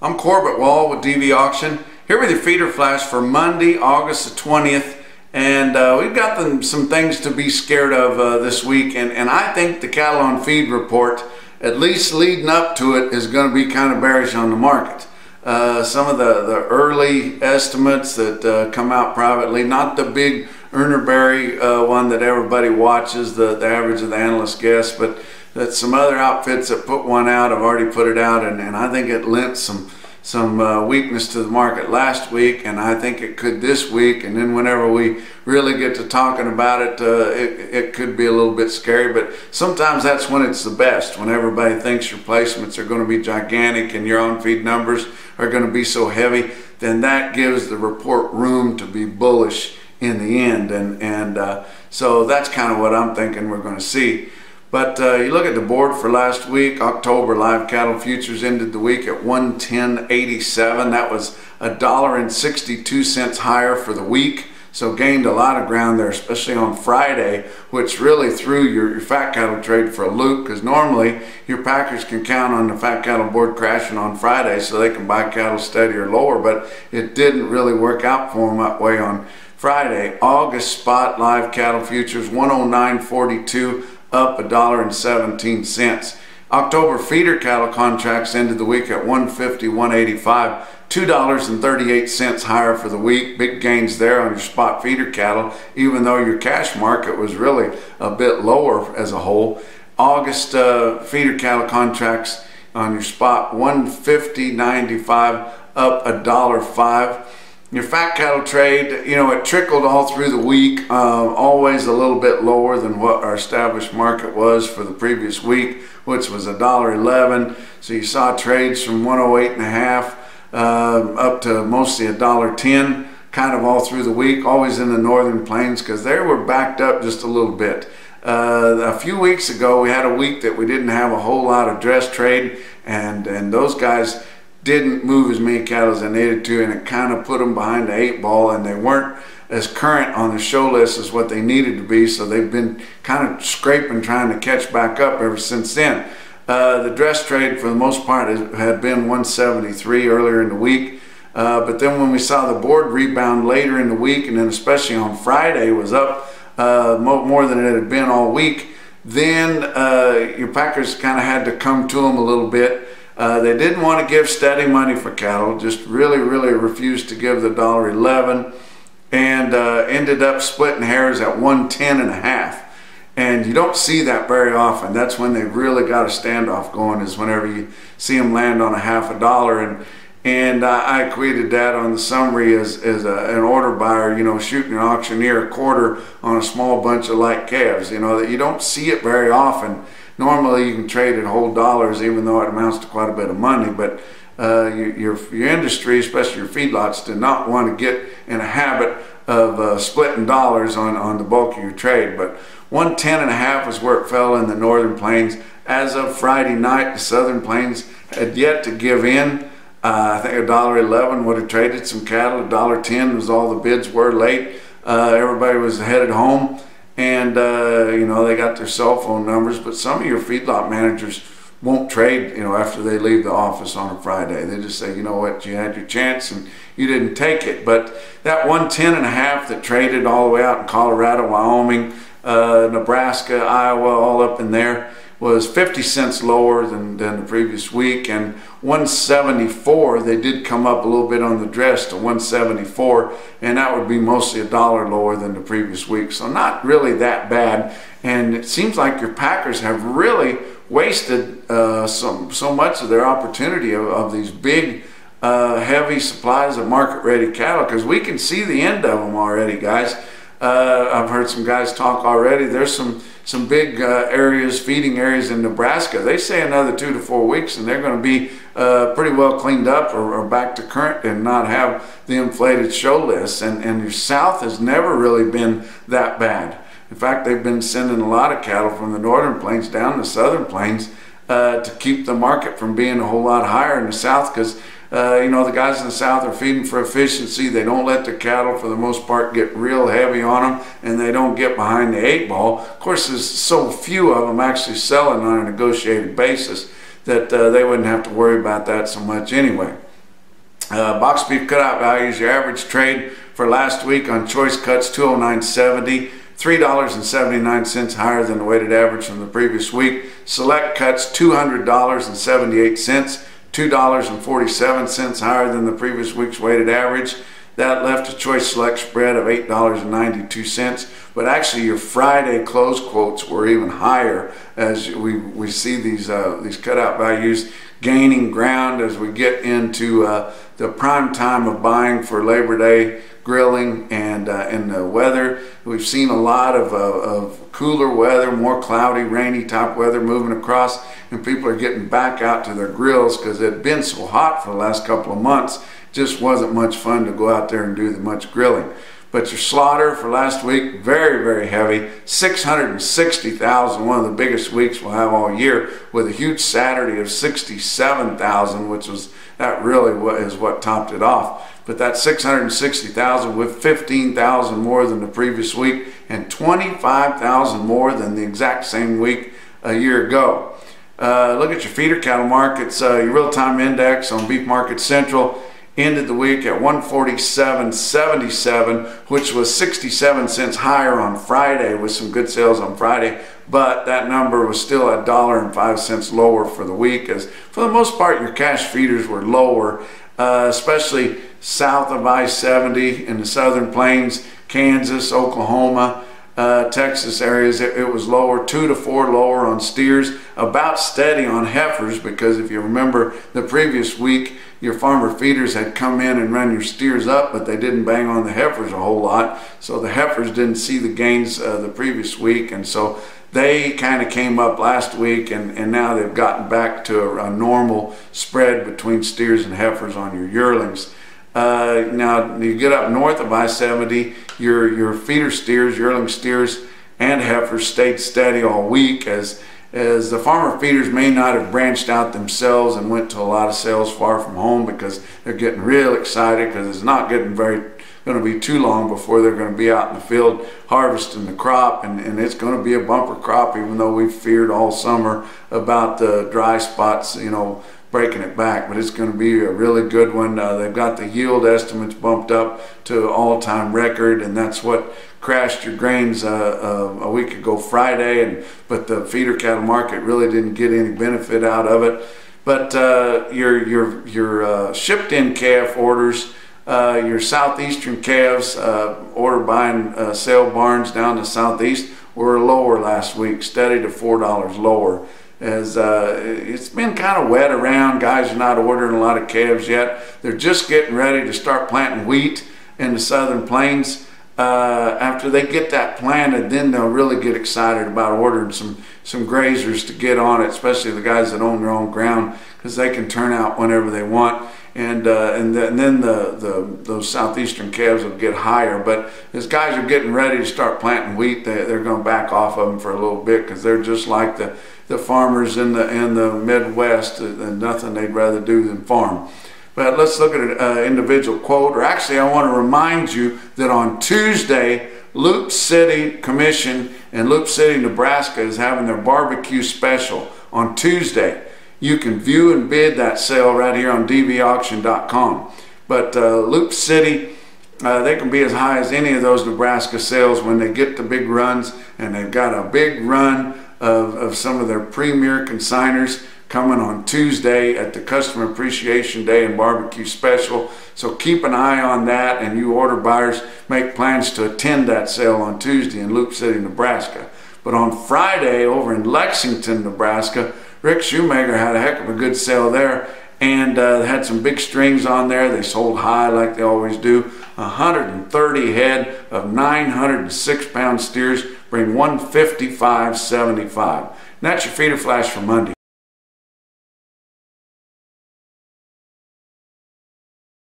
I'm Corbett Wall with DV Auction, here with your feeder flash for Monday, August the 20th. And we've got some things to be scared of this week. And I think the cattle on feed report, at least leading up to it, is going to be kind of bearish on the market. Some of the early estimates that come out privately, not the big Urnerberry one that everybody watches, the average of the analyst guess, but that some other outfits that put one out have already put it out, and I think it lent some weakness to the market last week, and I think it could this week. And then whenever we really get to talking about it, it could be a little bit scary. But sometimes that's when it's the best, when everybody thinks your placements are going to be gigantic and your on feed numbers are going to be so heavy, then that gives the report room to be bullish in the end. And so that's kind of what I'm thinking we're going to see. But you look at the board for last week, October live cattle futures ended the week at 110.87. That was $1.62 higher for the week. So gained a lot of ground there, especially on Friday, which really threw your fat cattle trade for a loop, because normally your packers can count on the fat cattle board crashing on Friday so they can buy cattle steady or lower, but it didn't really work out for them that way on Friday. August spot live cattle futures 109.42, up $1.17. October feeder cattle contracts ended the week at 150.185, $2.38 higher for the week. Big gains there on your spot feeder cattle, even though your cash market was really a bit lower as a whole. August feeder cattle contracts on your spot 150.95, up $1.05. Your fat cattle trade, you know, it trickled all through the week, always a little bit lower than what our established market was for the previous week, which was $1.11. So you saw trades from 108.5 up to mostly $1.10, kind of all through the week, always in the northern plains, because they were backed up just a little bit. A few weeks ago, we had a week that we didn't have a whole lot of dress trade, and those guys didn't move as many cattle as they needed to, and it kind of put them behind the 8 ball, and they weren't as current on the show list as what they needed to be, so they've been kind of scraping, trying to catch back up ever since then. The dress trade for the most part had been 173 earlier in the week, but then when we saw the board rebound later in the week, and then especially on Friday was up more than it had been all week, then your packers kind of had to come to them a little bit. They didn't want to give steady money for cattle, just really refused to give the $1.11, and ended up splitting hairs at 110.5. And you don't see that very often. That's when they really got a standoff going, is whenever you see them land on a $0.50. And I equated that on the summary as an order buyer, you know, shooting an auctioneer a quarter on a small bunch of light calves. You know, that you don't see it very often. Normally you can trade at whole dollars, even though it amounts to quite a bit of money, but your industry, especially your feedlots, do not want to get in a habit of splitting dollars on the bulk of your trade. But 110.5 is where it fell in the northern plains. As of Friday night, the southern plains had yet to give in. I think $1.11 would have traded some cattle. $1.10 was all the bids were late. Everybody was headed home. And you know, they got their cell phone numbers, but some of your feedlot managers won't trade, you know, after they leave the office on a Friday. They just say, you know what, you had your chance and you didn't take it. But that 110.5 that traded all the way out in Colorado, Wyoming, Nebraska, Iowa, all up in there, was 50 cents lower than the previous week. And 174, they did come up a little bit on the dress to 174, and that would be mostly $1 lower than the previous week. So not really that bad. And it seems like your packers have really wasted so much of their opportunity of these big heavy supplies of market ready cattle, because we can see the end of them already, guys. I've heard some guys talk already. There's some big areas, feeding areas in Nebraska. They say another 2 to 4 weeks and they're going to be pretty well cleaned up or back to current and not have the inflated show lists. And your south has never really been that bad. In fact, they've been sending a lot of cattle from the northern plains down the southern plains to keep the market from being a whole lot higher in the south, because you know, the guys in the south are feeding for efficiency. They don't let their cattle, for the most part, get real heavy on them, and they don't get behind the 8 ball. Of course, there's so few of them actually selling on a negotiated basis that they wouldn't have to worry about that so much anyway. Box beef cutout values, your average trade for last week on choice cuts $209.70, $3.79 higher than the weighted average from the previous week. Select cuts $200.78, $2.47 higher than the previous week's weighted average. That left a choice select spread of $8.92, but actually your Friday close quotes were even higher, as we see these cutout values gaining ground as we get into the prime time of buying for Labor Day grilling and in the weather. We've seen a lot of cooler weather, more cloudy, rainy type weather moving across, and people are getting back out to their grills because it had been so hot for the last couple of months. Just wasn't much fun to go out there and do much grilling. But your slaughter for last week, very, very heavy, 660,000, one of the biggest weeks we'll have all year, with a huge Saturday of 67,000, which was, that really is what topped it off. But that 660,000 with 15,000 more than the previous week and 25,000 more than the exact same week a year ago. Look at your feeder cattle markets. Your real-time index on Beef Market Central ended the week at 147.77, which was 67 cents higher on Friday, with some good sales on Friday, but that number was still $1.05 lower for the week, as for the most part your cash feeders were lower, especially south of I-70 in the Southern Plains, Kansas, Oklahoma, Texas areas. It was lower, 2 to 4 lower on steers, about steady on heifers, because if you remember the previous week your farmer feeders had come in and run your steers up, but they didn't bang on the heifers a whole lot, so the heifers didn't see the gains the previous week, and so they kind of came up last week, and now they've gotten back to a normal spread between steers and heifers on your yearlings. Now you get up north of I-70, your feeder steers, yearling steers, and heifers stayed steady all week, as the farmer feeders may not have branched out themselves and went to a lot of sales far from home, because they're getting real excited, because it's not getting going to be too long before they're going to be out in the field harvesting the crop, and it's going to be a bumper crop, even though we've feared all summer about the dry spots, you know, breaking it back. But it's going to be a really good one. They've got the yield estimates bumped up to all-time record, and that's what crashed your grains a week ago Friday, but the feeder cattle market really didn't get any benefit out of it. But your shipped in calf orders, your southeastern calves ordered by sale barns down the southeast were lower last week, steady to $4 lower, as it's been kind of wet around. Guys are not ordering a lot of calves yet. They're just getting ready to start planting wheat in the Southern Plains. After they get that planted, then they'll really get excited about ordering some grazers to get on it, especially the guys that own their own ground, because they can turn out whenever they want, and then those southeastern calves will get higher. But as guys are getting ready to start planting wheat, they're going to back off of them for a little bit, because they're just like the farmers in the Midwest, and nothing they'd rather do than farm. But let's look at an individual quote, or actually I want to remind you that on Tuesday, Loup City Commission in Loup City, Nebraska is having their barbecue special on Tuesday. You can view and bid that sale right here on dvauction.com. But Loup City, they can be as high as any of those Nebraska sales when they get the big runs, and they've got a big run of some of their premier consigners coming on Tuesday at the Customer Appreciation Day and Barbecue Special. So keep an eye on that, and you order buyers make plans to attend that sale on Tuesday in Loup City, Nebraska. But on Friday over in Lexington, Nebraska, Rick Shoemaker had a heck of a good sale there, and had some big strings on there. They sold high like they always do. 130 head of 906-pound steers bring $155.75. And that's your feeder flash for Monday.